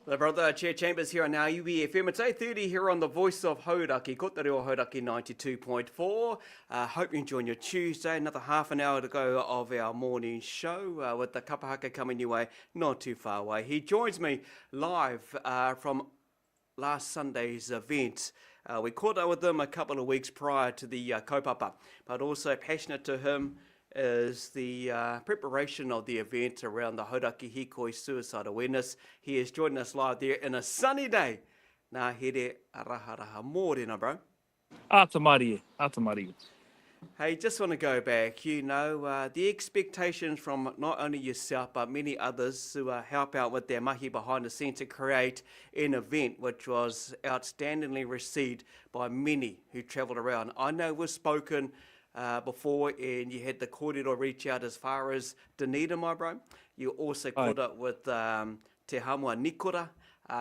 The brother Chair Chambers here on our UEFM. It's 8:30 here on the Voice of Hauraki, korero Hauraki 92.4. Hope you're enjoying your Tuesday. Another half an hour to go of our morning show with the kapahaka coming your way, not too far away. He joins me live from last Sunday's event. We caught up with him a couple of weeks prior to the kaupapa, but also passionate to him is the preparation of the event around the Hauraki Hikoi Suicide Awareness. He is joining us live there in a sunny day. Ngahere, Raharaha, mōrena, bro. Ata Marie. Hey, just want to go back, the expectations from not only yourself but many others who help out with their mahi behind the scenes to create an event which was outstandingly received by many who travelled around. I know we've spoken before, and you had the korero reach out as far as Dunedin, my bro. You also caught up with Te Hamua Nikora,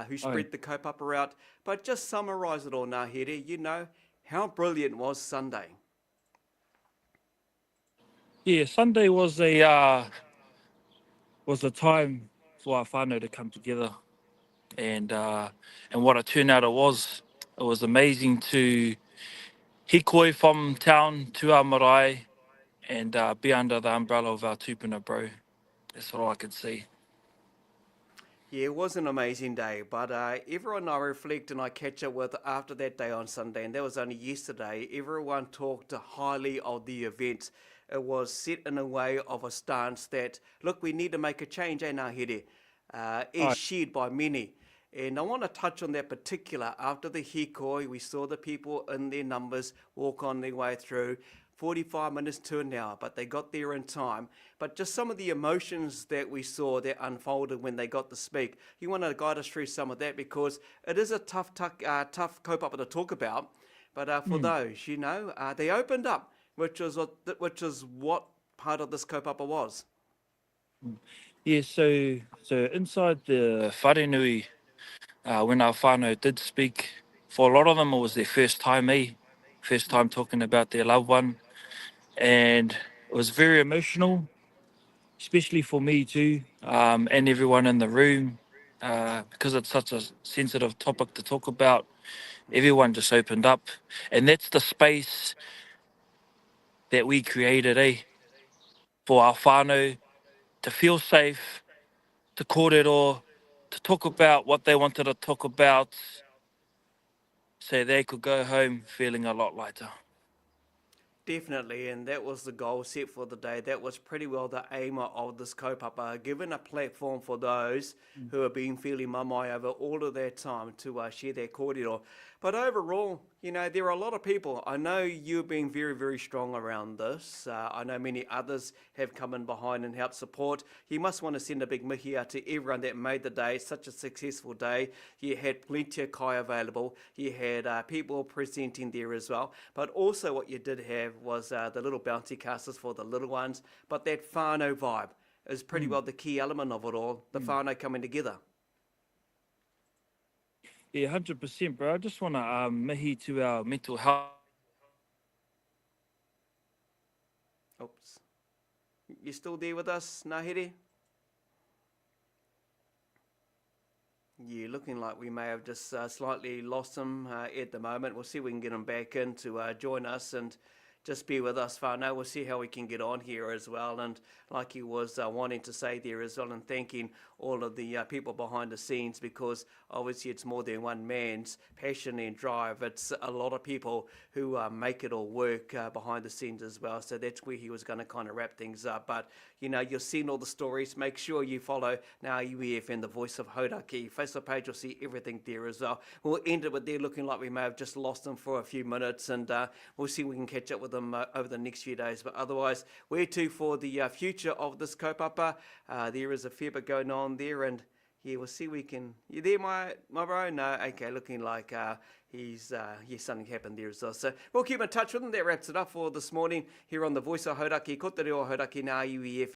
who spread the kaupapa out. But just summarise it all, Ngahere, how brilliant was Sunday? Yeah, Sunday was a time for our whānau to come together, and what a turnout it was. It was amazing to hikoi from town to our marae and be under the umbrella of our tupuna, bro. That's all I could see. Yeah, it was an amazing day, but everyone I reflect and I catch up with after that day on Sunday, and that was only yesterday, everyone talked highly of the event. It was set in a way of a stance that, look, we need to make a change, Ngahere, is shared by many. And I want to touch on that particular. After the hikoi, we saw the people in their numbers walk on their way through. 45 minutes to an hour, but they got there in time. But just some of the emotions that we saw that unfolded when they got to speak. You want to guide us through some of that, because it is a tough kaupapa to talk about. But for those, they opened up, which is what part of this kaupapa was. Yeah, so inside the wharenui, when our whānau did speak, for a lot of them it was their first time, first time talking about their loved one. And it was very emotional, especially for me too, and everyone in the room, because it's such a sensitive topic to talk about. Everyone just opened up, and that's the space that we created, for our whānau to feel safe, to korero, to talk about what they wanted to talk about, so they could go home feeling a lot lighter. Definitely, and that was the goal set for the day. That was pretty well the aim of this kaupapa, given a platform for those who have been feeling mamai over all of their time to share their korero. But overall, there are a lot of people. I know you've been very, very strong around this. I know many others have come in behind and helped support. You must want to send a big mihi out to everyone that made the day such a successful day. You had plenty of kai available. You had people presenting there as well. But also what you did have was the little bouncy castles for the little ones. But that whānau vibe is pretty well the key element of it all, the whānau coming together. Yeah, 100%, bro. I just want to mihi to our mental health. Oops. You still there with us, Ngahere? Yeah, looking like we may have just slightly lost him at the moment. We'll see if we can get him back in to join us, and just be with us, whānau. We'll see how we can get on here as well. And like he was wanting to say there as well, and thanking all of the people behind the scenes, because obviously it's more than one man's passion and drive. It's a lot of people who make it all work behind the scenes as well. So that's where he was going to kind of wrap things up. But, you've seen all the stories. Make sure you follow Now UEFM, the Voice of Hauraki. Facebook page, you'll see everything there as well. We'll end it with there looking like we may have just lost them for a few minutes, and we'll see if we can catch up with them over the next few days. But otherwise, where to for the future of this kaupapa? There is a fair bit going on there, and yeah, we'll see we can. You there, my bro? No, okay, looking like something happened there as well. So we'll keep in touch with him. That wraps it up for this morning here on the Voice of Hauraki, korero Hauraki Ngahere.